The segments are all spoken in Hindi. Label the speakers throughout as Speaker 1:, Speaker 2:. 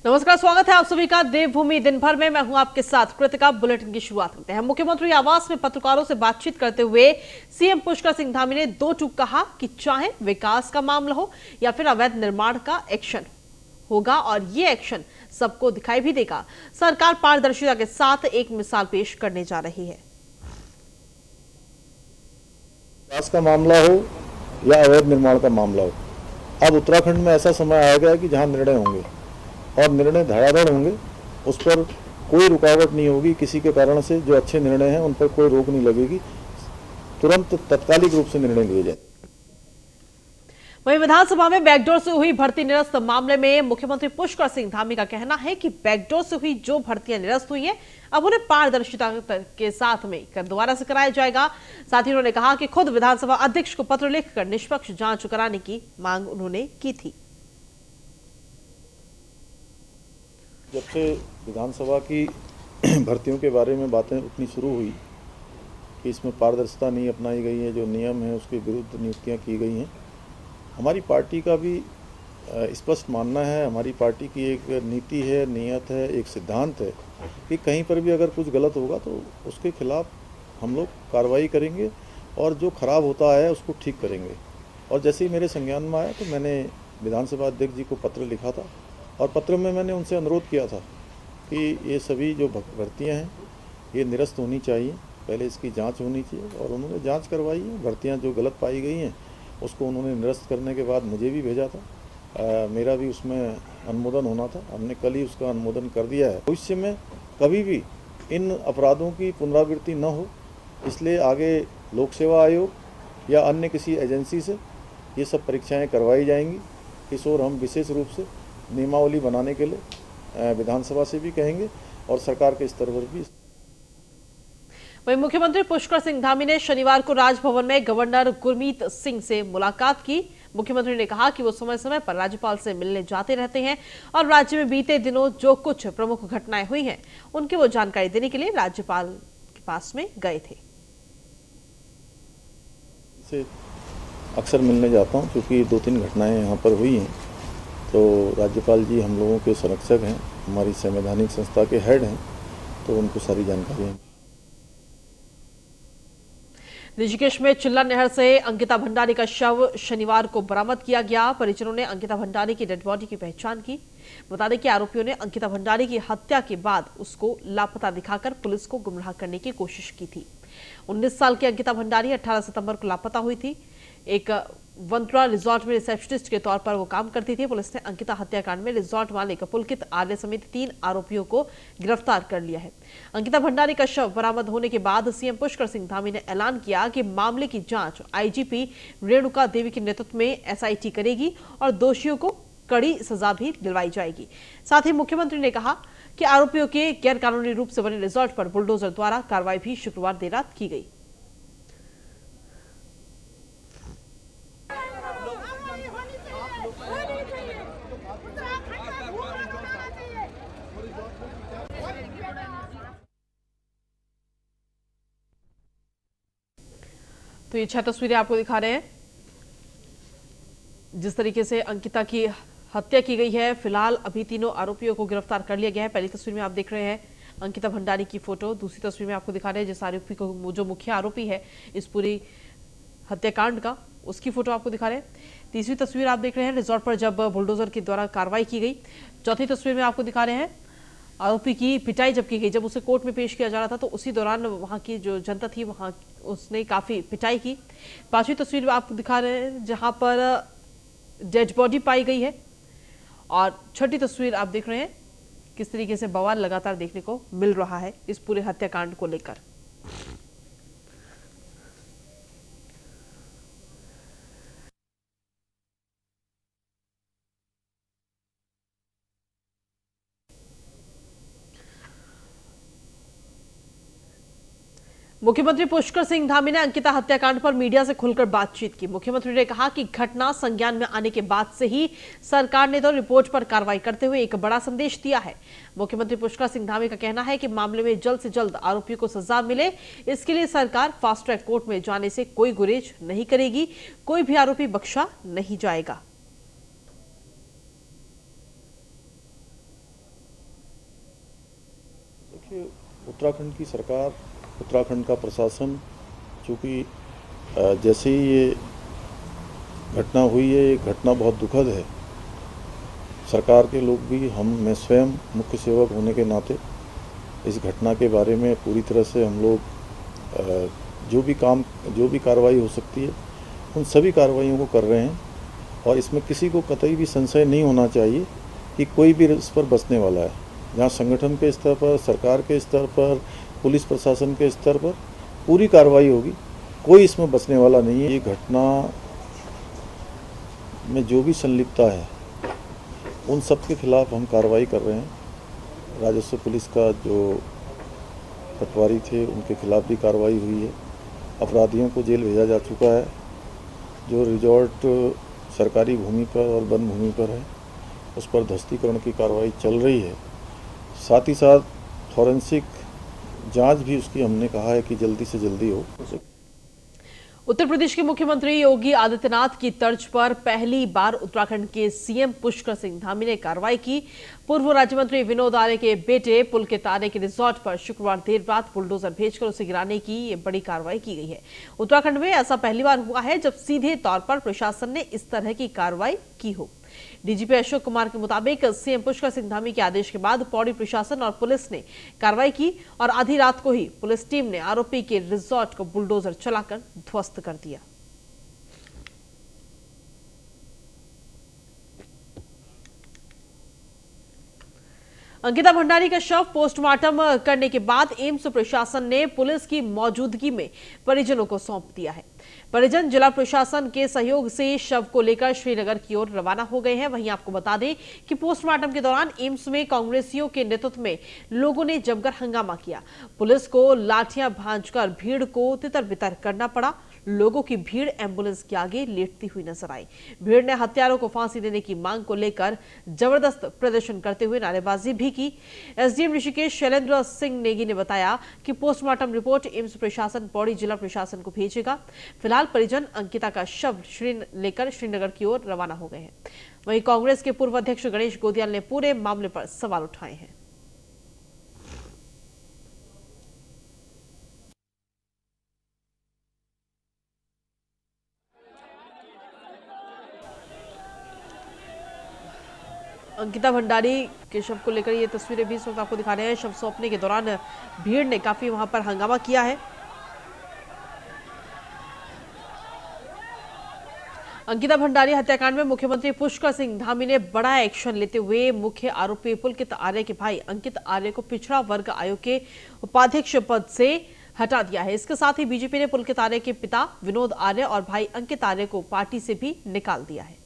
Speaker 1: नमस्कार, स्वागत है आप सभी का देवभूमि दिन भर में। मैं हूं आपके साथ कृतिका। बुलेटिन की शुरुआत करते हैं। मुख्यमंत्री आवास में पत्रकारों से बातचीत करते हुए सीएम पुष्कर सिंह धामी ने दो टूक कहा कि चाहे विकास का मामला हो या फिर अवैध निर्माण का एक्शन होगा और ये एक्शन सबको दिखाई भी देगा। सरकार पारदर्शिता के साथ एक मिसाल पेश करने जा रही है।
Speaker 2: विकास का मामला हो या अवैध निर्माण का मामला हो, अब उत्तराखंड में ऐसा समय आ गया कि जहां निर्णय होंगे और निर्णय धड़ाधड़ होंगे। उस पर कोई रुकावट नहीं होगी किसी के कारण से। जो अच्छे निर्णय हैं उन पर कोई रोक नहीं लगेगी। तुरंत तत्कालिक रूप से निर्णय लिए जाए।
Speaker 1: वहीं विधानसभा में बैकडोर से हुई भर्ती निरस्त मामले में मुख्यमंत्री पुष्कर सिंह धामी का कहना है कि बैकडोर से हुई जो भर्तियां निरस्त हुई हैं, अब उन्हें पारदर्शिता के साथ में दोबारा से कराया जाएगा। साथ ही उन्होंने कहा कि खुद विधानसभा अध्यक्ष को पत्र लिखकर निष्पक्ष जांच कराने की मांग उन्होंने की थी।
Speaker 2: जब से विधानसभा की भर्तियों के बारे में बातें उठनी शुरू हुई कि इसमें पारदर्शिता नहीं अपनाई गई है, जो नियम है उसके विरुद्ध नियुक्तियां की गई हैं, हमारी पार्टी का भी स्पष्ट मानना है, हमारी पार्टी की एक नीति है, नियत है, एक सिद्धांत है कि कहीं पर भी अगर कुछ गलत होगा तो उसके खिलाफ हम लोग कार्रवाई करेंगे और जो खराब होता है उसको ठीक करेंगे। और जैसे ही मेरे संज्ञान में आया तो मैंने विधानसभा अध्यक्ष जी को पत्र लिखा था और पत्र में मैंने उनसे अनुरोध किया था कि ये सभी जो भर्तियाँ हैं ये निरस्त होनी चाहिए, पहले इसकी जांच होनी चाहिए। और उन्होंने जांच करवाई है। भर्तियाँ जो गलत पाई गई हैं उसको उन्होंने निरस्त करने के बाद मुझे भी भेजा था। मेरा भी उसमें अनुमोदन होना था। हमने कल ही उसका अनुमोदन कर दिया है। भविष्य में कभी भी इन अपराधों की पुनरावृत्ति न हो, इसलिए आगे लोक सेवा आयोग या अन्य किसी एजेंसी से ये सब परीक्षाएं करवाई जाएंगी। इस ओर हम विशेष रूप से नियमावली बनाने के लिए विधानसभा से भी कहेंगे और सरकार के स्तर पर भी।
Speaker 1: वहीं मुख्यमंत्री पुष्कर सिंह धामी ने शनिवार को राजभवन में गवर्नर गुरमीत सिंह से मुलाकात की। मुख्यमंत्री ने कहा कि वो समय समय पर राज्यपाल से मिलने जाते रहते हैं और राज्य में बीते दिनों जो कुछ प्रमुख घटनाएं हुई हैं उनकी वो जानकारी देने के लिए राज्यपाल के पास में गए थे।
Speaker 2: से अक्सर मिलने जाता हूं क्योंकि 2-3 घटनाएं यहाँ पर हुई हैं। तो राज्यपाल जी हम लोगों के संरक्षक हैं, हमारी संवैधानिक संस्था के हेड हैं, तो उनको सारी जानकारी है।
Speaker 1: ऋषिकेश में चिल्ला नहर से अंकिता भंडारी का शव शनिवार को बरामद किया गया। परिजनों ने अंकिता भंडारी की डेड बॉडी की पहचान की। बता दें कि आरोपियों ने अंकिता भंडारी की हत्या के बाद उसको लापता दिखाकर पुलिस को गुमराह करने की कोशिश की थी। 19 साल की अंकिता भंडारी 18 सितंबर को लापता हुई थी। एक वंत्रा रिजॉर्ट में रिसेप्शनिस्ट के तौर पर वो काम करती थी। पुलिस ने अंकिता हत्याकांड में रिजॉर्ट मालिक पुलकित आर्य समेत 3 आरोपियों को गिरफ्तार कर लिया है। अंकिता भंडारी का शव बरामद होने के बाद सीएम पुष्कर सिंह धामी ने ऐलान किया कि मामले की जांच आईजीपी रेणुका देवी के नेतृत्व में एसआईटी करेगी और दोषियों को कड़ी सजा भी दिलवाई जाएगी। साथ ही मुख्यमंत्री ने कहा कि आरोपियों के गैरकानूनी रूप से बने रिजॉर्ट पर बुलडोजर द्वारा कार्रवाई भी शुक्रवार देर रात की गई। तो ये 6 तस्वीरें आपको दिखा रहे हैं जिस तरीके से अंकिता की हत्या की गई है। फिलहाल अभी तीनों आरोपियों को गिरफ्तार कर लिया गया है। पहली तस्वीर में आप देख रहे हैं अंकिता भंडारी की फोटो। दूसरी तस्वीर में आपको दिखा रहे हैं जिस आरोपी को, जो मुख्य आरोपी है इस पूरी हत्याकांड का, उसकी फोटो आपको दिखा रहे हैं। तीसरी तस्वीर आप देख रहे हैं रिजॉर्ट पर जब बुलडोजर के द्वारा कार्रवाई की गई। चौथी तस्वीर में आपको दिखा रहे हैं आरोपी की पिटाई जब की गई, जब उसे कोर्ट में पेश किया जा रहा था तो उसी दौरान वहां की जो जनता थी वहां उसने काफी पिटाई की। पांचवी तस्वीर में आपको दिखा रहे हैं जहां पर डेड बॉडी पाई गई है। और छठी तस्वीर आप देख रहे हैं किस तरीके से बवाल लगातार देखने को मिल रहा है इस पूरे हत्याकांड को लेकर। मुख्यमंत्री पुष्कर सिंह धामी ने अंकिता हत्याकांड पर मीडिया से खुलकर बातचीत की। मुख्यमंत्री ने कहा कि घटना संज्ञान में आने के बाद से ही सरकार ने तो रिपोर्ट पर कार्रवाई करते हुए एक बड़ा संदेश दिया है। मुख्यमंत्री पुष्कर सिंह धामी का कहना है कि मामले में जल्द से जल्द आरोपियों को सजा मिले, इसके लिए सरकार फास्ट ट्रैक कोर्ट में जाने से कोई गुरेज नहीं करेगी। कोई भी आरोपी बख्शा नहीं जाएगा।
Speaker 2: देखिए, उत्तराखंड की सरकार, उत्तराखंड का प्रशासन, चूँकि जैसे ही ये घटना हुई है, ये घटना बहुत दुखद है। सरकार के लोग भी, मैं स्वयं मुख्य सेवक होने के नाते इस घटना के बारे में पूरी तरह से हम लोग जो भी कार्रवाई हो सकती है उन सभी कार्रवाइयों को कर रहे हैं, और इसमें किसी को कतई भी संशय नहीं होना चाहिए कि कोई भी इस पर बचने वाला है। जहाँ संगठन के स्तर पर, सरकार के स्तर पर, पुलिस प्रशासन के स्तर पर पूरी कार्रवाई होगी, कोई इसमें बचने वाला नहीं है। ये घटना में जो भी संलिप्तता है उन सब के खिलाफ हम कार्रवाई कर रहे हैं। राजस्व पुलिस का जो पटवारी थे उनके खिलाफ भी कार्रवाई हुई है। अपराधियों को जेल भेजा जा चुका है। जो रिजॉर्ट सरकारी भूमि पर और वन भूमि पर है उस पर ध्वस्तीकरण की कार्रवाई चल रही है। साथ ही साथ फॉरेंसिक जांच भी उसकी हमने कहा है कि जल्दी से जल्दी हो।
Speaker 1: उत्तर प्रदेश के मुख्यमंत्री योगी आदित्यनाथ की तर्ज पर पहली बार उत्तराखंड के सीएम पुष्कर सिंह धामी ने कार्रवाई की। पूर्व राज्य मंत्री विनोद आर्य के बेटे पुलकित आर्य के रिजॉर्ट पर शुक्रवार देर रात बुलडोजर भेजकर उसे गिराने की ये बड़ी कार्रवाई की गई है। उत्तराखंड में ऐसा पहली बार हुआ है जब सीधे तौर पर प्रशासन ने इस तरह की कार्रवाई की हो। डीजीपी अशोक कुमार के मुताबिक सीएम पुष्कर सिंह धामी के आदेश के बाद पौड़ी प्रशासन और पुलिस ने कार्रवाई की और आधी रात को ही पुलिस टीम ने आरोपी के रिजॉर्ट को बुलडोजर चलाकर ध्वस्त कर दिया। अंकिता भंडारी का शव पोस्टमार्टम करने के बाद एम्स प्रशासन ने पुलिस की मौजूदगी में परिजनों को सौंप दिया है। परिजन जिला प्रशासन के सहयोग से शव को लेकर श्रीनगर की ओर रवाना हो गए हैं। वहीं आपको बता दें कि पोस्टमार्टम के दौरान एम्स में कांग्रेसियों के नेतृत्व में लोगों ने जमकर हंगामा किया। पुलिस को लाठियां भांजकर भीड़ को तितर बितर करना पड़ा। लोगों की भीड़ एम्बुलेंस के आगे लेटती हुई नजर आई। भीड़ ने हत्यारों को फांसी देने की मांग को लेकर जबरदस्त प्रदर्शन करते हुए नारेबाजी भी की। एसडीएम ऋषिकेश शैलेंद्र सिंह नेगी ने बताया कि पोस्टमार्टम रिपोर्ट एम्स प्रशासन पौड़ी जिला प्रशासन को भेजेगा। फिलहाल परिजन अंकिता का शव लेकर श्रीनगर की ओर रवाना हो गए हैं। वहीं कांग्रेस के पूर्व अध्यक्ष गणेश गोदियाल ने पूरे मामले पर सवाल उठाए हैं। अंकिता भंडारी के शव को लेकर ये तस्वीरें भी इस वक्त आपको दिखा रहे हैं। शव सौंपने के दौरान भीड़ ने काफी वहां पर हंगामा किया है। अंकिता भंडारी हत्याकांड में मुख्यमंत्री पुष्कर सिंह धामी ने बड़ा एक्शन लेते हुए मुख्य आरोपी पुलकित आर्य के भाई अंकित आर्य को पिछड़ा वर्ग आयोग के उपाध्यक्ष पद से हटा दिया है। इसके साथ ही बीजेपी ने पुलकित आर्य के पिता विनोद आर्य और भाई अंकित आर्य को पार्टी से भी निकाल दिया है।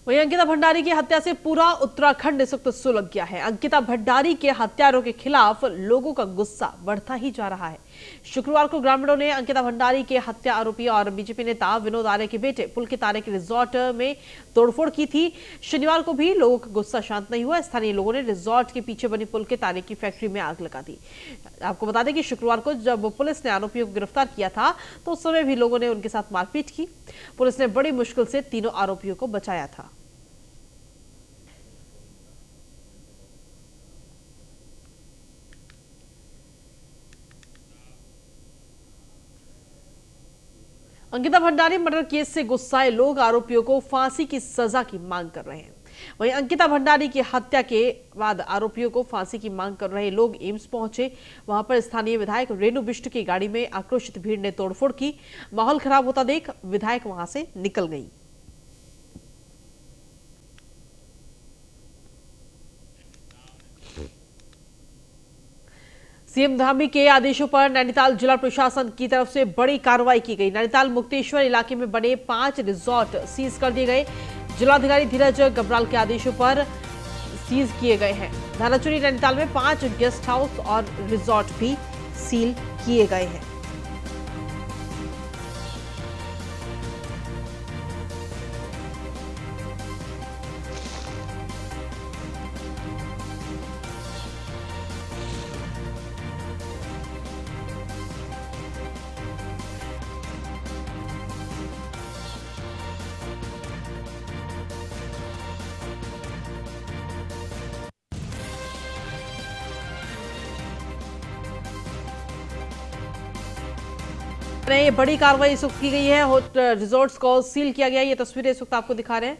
Speaker 1: वहीं अंकिता भंडारी की हत्या से पूरा उत्तराखंड इस वक्त सुलग गया है। अंकिता भंडारी के हत्यारों के खिलाफ लोगों का गुस्सा बढ़ता ही जा रहा है। शुक्रवार को ग्रामीणों ने अंकिता भंडारी के हत्या आरोपी और बीजेपी नेता विनोद आर्य के बेटे पुलकित आर्य के रिजॉर्ट में तोड़फोड़ की थी। शनिवार को भी लोगों का गुस्सा शांत नहीं हुआ। स्थानीय लोगों ने रिजॉर्ट के पीछे बनी पुलकित आर्य की फैक्ट्री में आग लगा दी। आपको बता दें कि शुक्रवार को जब पुलिस ने आरोपियों को गिरफ्तार किया था तो उस समय भी लोगों ने उनके साथ मारपीट की। पुलिस ने बड़ी मुश्किल से तीनों आरोपियों को बचाया था। अंकिता भंडारी मर्डर केस से गुस्साए लोग आरोपियों को फांसी की सजा की मांग कर रहे हैं। वहीं अंकिता भंडारी की हत्या के बाद आरोपियों को फांसी की मांग कर रहे लोग एम्स पहुंचे। वहां पर स्थानीय विधायक रेणु बिष्ट की गाड़ी में आक्रोशित भीड़ ने तोड़फोड़ की। माहौल खराब होता देख विधायक वहां से निकल गई। सीएम धामी के आदेशों पर नैनीताल जिला प्रशासन की तरफ से बड़ी कार्रवाई की गई। नैनीताल मुक्तेश्वर इलाके में बने 5 रिजॉर्ट सीज कर दिए गए। जिलाधिकारी धीरज गबराल के आदेशों पर सीज किए गए हैं। धाराचुरी नैनीताल में 5 गेस्ट हाउस और रिजॉर्ट भी सील किए गए हैं। ये बड़ी कार्रवाई इस वक्त की गई है। रिजॉर्ट्स को सील किया गया है। ये तस्वीरें इस वक्त आपको दिखा रहे हैं।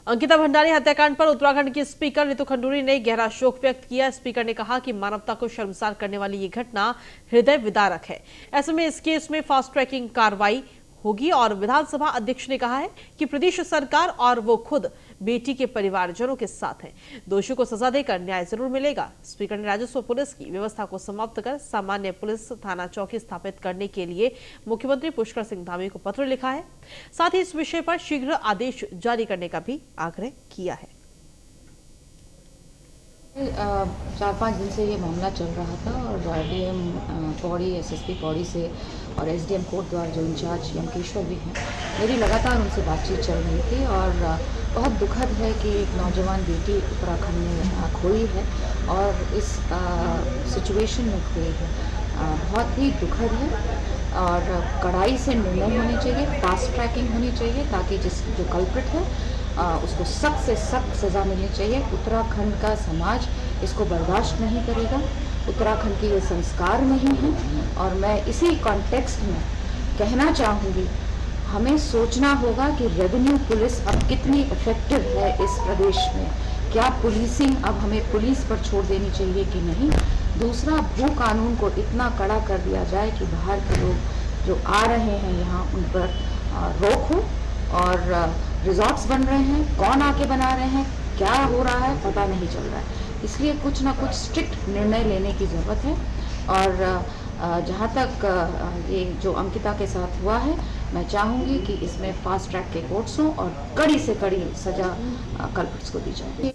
Speaker 1: अंकिता भंडारी हत्याकांड पर उत्तराखंड की स्पीकर रितु खंडूरी ने गहरा शोक व्यक्त किया। स्पीकर ने कहा कि मानवता को शर्मसार करने वाली ये घटना हृदय विदारक है। ऐसे में इस केस में फास्ट ट्रैकिंग कार्रवाई होगी और विधानसभा अध्यक्ष ने कहा है कि प्रदेश सरकार और वो खुद बेटी के परिवारजनों के साथ हैं। दोषियों को सजा देकर न्याय जरूर मिलेगा। स्पीकर ने राजस्व पुलिस की व्यवस्था को समाप्त कर सामान्य पुलिस थाना चौकी स्थापित करने के लिए मुख्यमंत्री पुष्कर सिंह धामी को पत्र लिखा है। साथ ही इस विषय पर शीघ्र आदेश जारी करने का भी आग्रह किया है।
Speaker 3: 4-5 दिन से ये मामला चल रहा था और डीएम पौड़ी, एसएसपी पौड़ी से और एसडीएम कोटद्वार जो इंचार्ज यमकेश्वर भी हैं, मेरी लगातार उनसे बातचीत चल रही थी और बहुत दुखद है कि एक नौजवान बेटी उत्तराखंड में खोई है और इस सिचुएशन में खोई है। बहुत ही दुखद है और कड़ाई से निर्णय होने चाहिए, फास्ट ट्रैकिंग होनी चाहिए ताकि जो कल्प्रिट है उसको सख्त से सख्त सज़ा मिलनी चाहिए। उत्तराखंड का समाज इसको बर्दाश्त नहीं करेगा। उत्तराखंड की ये संस्कार नहीं है और मैं इसी कॉन्टेक्स्ट में कहना चाहूँगी, हमें सोचना होगा कि रेवेन्यू पुलिस अब कितनी इफेक्टिव है इस प्रदेश में। क्या पुलिसिंग अब हमें पुलिस पर छोड़ देनी चाहिए कि नहीं। दूसरा, भू कानून को इतना कड़ा कर दिया जाए कि बाहर के लोग जो आ रहे हैं यहाँ उन पर रोक हो और रिजॉर्ट्स बन रहे हैं, कौन आके बना रहे हैं, क्या हो रहा है पता नहीं चल रहा है। इसलिए कुछ ना कुछ स्ट्रिक्ट निर्णय लेने की ज़रूरत है और जहाँ तक ये जो अंकिता के साथ हुआ है, मैं चाहूँगी कि इसमें फास्ट ट्रैक के कोर्ट्स हों और कड़ी से कड़ी सजा कल्प्रिट्स को दी जाए।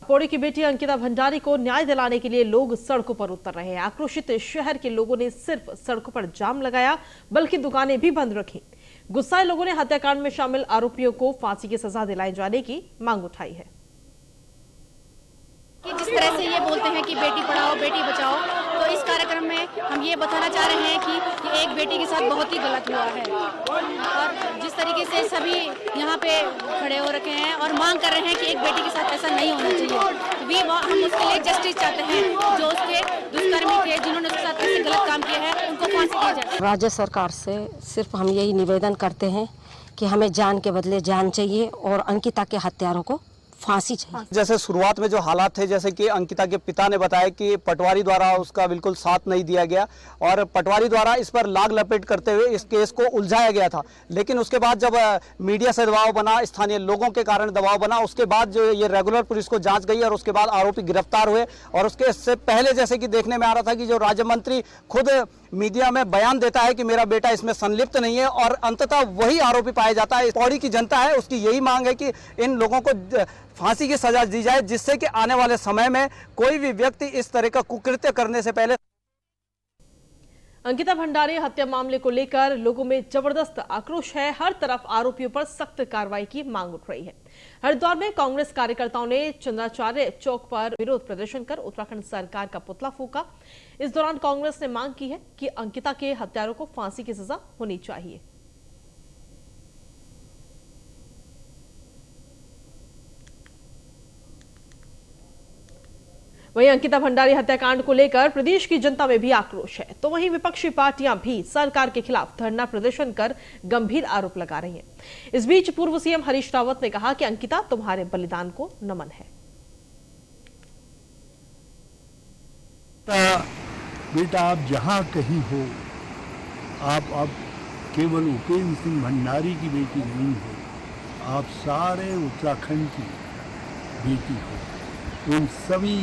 Speaker 1: पौड़ी की बेटी अंकिता भंडारी को न्याय दिलाने के लिए लोग सड़कों पर उतर रहे हैं। आक्रोशित शहर के लोगों ने सिर्फ सड़कों पर जाम लगाया बल्कि दुकानें भी बंद रखी। गुस्साए लोगों ने हत्याकांड में शामिल आरोपियों को फांसी की सजा दिलाए जाने की मांग उठाई है।
Speaker 4: कि जिस तरह से ये बोलते हैं कि बेटी पढ़ाओ बेटी बचाओ, तो इस कार्यक्रम में हम ये बताना चाह रहे हैं कि ये एक बेटी के साथ बहुत ही गलत हुआ है और जिस तरीके से सभी यहाँ पे खड़े हो रखे हैं और मांग कर रहे हैं कि एक बेटी के साथ ऐसा नहीं होना चाहिए। हम उसके लिए जस्टिस चाहते हैं। जो उसके दुष्कर्मी थे, जिन्होंने उसके साथ ऐसे गलत काम किया है, उनको फांसी दी जाए।
Speaker 5: राज्य सरकार से सिर्फ हम यही निवेदन करते हैं कि हमें जान के बदले जान चाहिए और अंकिता के हत्यारों को फांसी चाहिए।
Speaker 6: जैसे शुरुआत में जो हालात थे, जैसे कि अंकिता के पिता ने बताया कि पटवारी द्वारा उसका बिल्कुल साथ नहीं दिया गया और पटवारी द्वारा इस पर लाग लपेट करते हुए इस केस को उलझाया गया था। लेकिन उसके बाद जब मीडिया से दबाव बना, स्थानीय लोगों के कारण दबाव बना, उसके बाद जो ये रेगुलर पुलिस को जांच गई और उसके बाद आरोपी गिरफ्तार हुए। और उसके से पहले जैसे कि देखने में आ रहा था कि जो राज्य मंत्री खुद मीडिया में बयान देता है कि मेरा बेटा इसमें संलिप्त नहीं है और अंततः वही आरोपी पाया जाता है। पौड़ी की जनता है, उसकी यही मांग है कि इन लोगों को फांसी की सजा दी जाए, जिससे कि आने वाले समय में कोई भी व्यक्ति इस तरह का कुकृत्य करने से पहले।
Speaker 1: अंकिता भंडारी हत्या मामले को लेकर लोगों में जबरदस्त आक्रोश है। हर तरफ आरोपियों पर सख्त कार्रवाई की मांग उठ रही है। हरिद्वार में कांग्रेस कार्यकर्ताओं ने चंद्राचार्य चौक पर विरोध प्रदर्शन कर उत्तराखंड सरकार का पुतला फूंका। इस दौरान कांग्रेस ने मांग की है कि अंकिता के हत्यारों को फांसी की सजा होनी चाहिए। वहीं अंकिता भंडारी हत्याकांड को लेकर प्रदेश की जनता में भी आक्रोश है, तो वहीं विपक्षी पार्टियां भी सरकार के खिलाफ धरना प्रदर्शन कर गंभीर आरोप लगा रही हैं। इस बीच पूर्व सीएम हरीश रावत ने कहा कि अंकिता, तुम्हारे बलिदान को नमन है।
Speaker 7: बेटा, आप जहां कहीं हो, आप अब केवल उपेंद्र सिंह भंडारी की बेटी नहीं हो, आप सारे उत्तराखंड की बेटी हो। उन सभी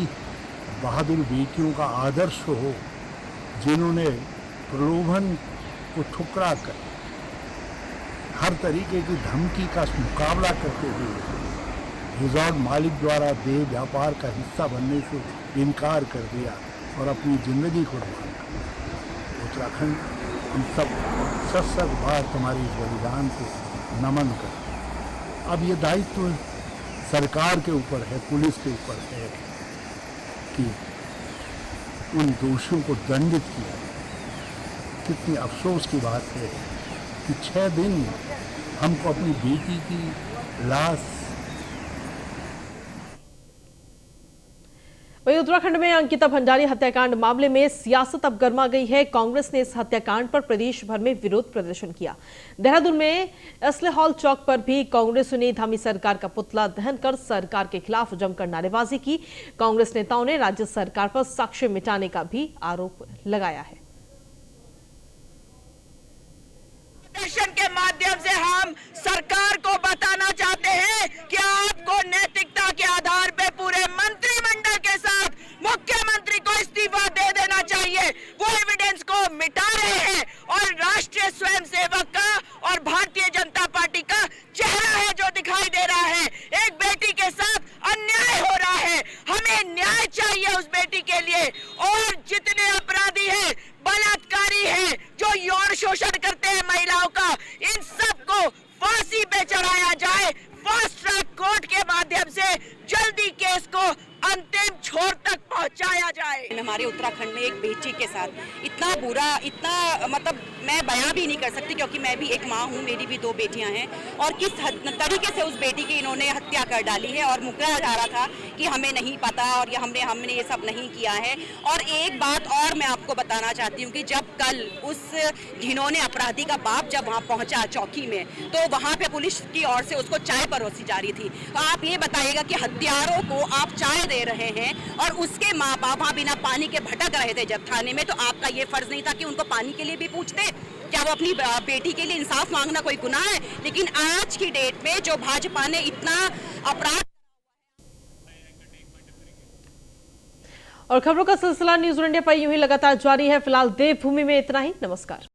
Speaker 7: बहादुर बेटियों का आदर्श हो जिन्होंने प्रलोभन को ठुकरा कर हर तरीके की धमकी का मुकाबला करते हुए रिजॉर्ट मालिक द्वारा देह व्यापार का हिस्सा बनने से इनकार कर दिया और अपनी जिंदगी कुर्बान कर। उत्तराखंड हम सब सशक्त बार तुम्हारी बलिदान को नमन कर। अब ये दायित्व सरकार के ऊपर है, पुलिस के ऊपर है कि उन दोषियों को दंडित किया। कितनी अफसोस की बात है कि 6 दिन हमको अपनी बेटी की लाश।
Speaker 1: वहीं उत्तराखंड में अंकिता भंडारी हत्याकांड मामले में सियासत अब गर्मा गई है। कांग्रेस ने इस हत्याकांड पर प्रदेश भर में विरोध प्रदर्शन किया। देहरादून में एसले हॉल चौक पर भी कांग्रेस ने धामी सरकार का पुतला दहन कर सरकार के खिलाफ जमकर नारेबाजी की। कांग्रेस नेताओं ने राज्य सरकार पर साक्ष्य मिटाने का भी आरोप लगाया है।
Speaker 8: प्रदर्शन के माध्यम से हम सरकार को बताना चाहते हैं कि आपको नैतिकता के आधार पे पूरे मंत्रिमंडल के साथ मुख्यमंत्री को इस्तीफा दे देना चाहिए। वो एविडेंस को मिटा रहे हैं और राष्ट्रीय स्वयंसेवक का और भारतीय जनता पार्टी का चेहरा है जो दिखाई दे रहा है। एक बेटी के साथ अन्याय हो रहा है, हमें न्याय चाहिए उस बेटी के लिए। और जितने अपराधी हैं, बलात्कारी हैं, जो यौन शोषण करते हैं महिलाओं का, इन सबको फांसी पे चढ़ाया जाए। फास्ट ट्रैक कोर्ट के माध्यम से जल्दी केस को अंतिम छोर तक पहुंचाया जाए।
Speaker 9: हमारे उत्तराखंड में एक बेटी के साथ इतना बुरा, इतना मतलब मैं बयां भी नहीं कर सकती, क्योंकि मैं भी एक माँ हूँ, मेरी भी 2 बेटियां हैं। और किस तरीके से उस बेटी की इन्होंने हत्या कर डाली है और मुकरा जा रहा था कि हमें नहीं पता और हमने ये सब नहीं किया है। और एक बात और मैं आपको बताना चाहती हूँ कि जब कल उस घिनौने अपराधी का बाप जब वहाँ पहुँचा चौकी में, तो वहाँ पे पुलिस की ओर से उसको चाय परोसी जा रही थी। तो आप ये बताइएगा कि हत्यारों को आप चाय दे रहे हैं और उसके माँ बाप वहाँ बिना पानी के भटक रहे थे जब थाने में, तो आपका ये फर्ज नहीं था कि उनको पानी के लिए भी पूछते? क्या वो अपनी बेटी के लिए इंसाफ मांगना कोई गुनाह है? लेकिन आज की डेट में जो भाजपा ने इतना अपराध।
Speaker 1: और खबरों का सिलसिला न्यूज़ इंडिया पर यूं ही लगातार जारी है। फिलहाल देवभूमि में इतना ही। नमस्कार।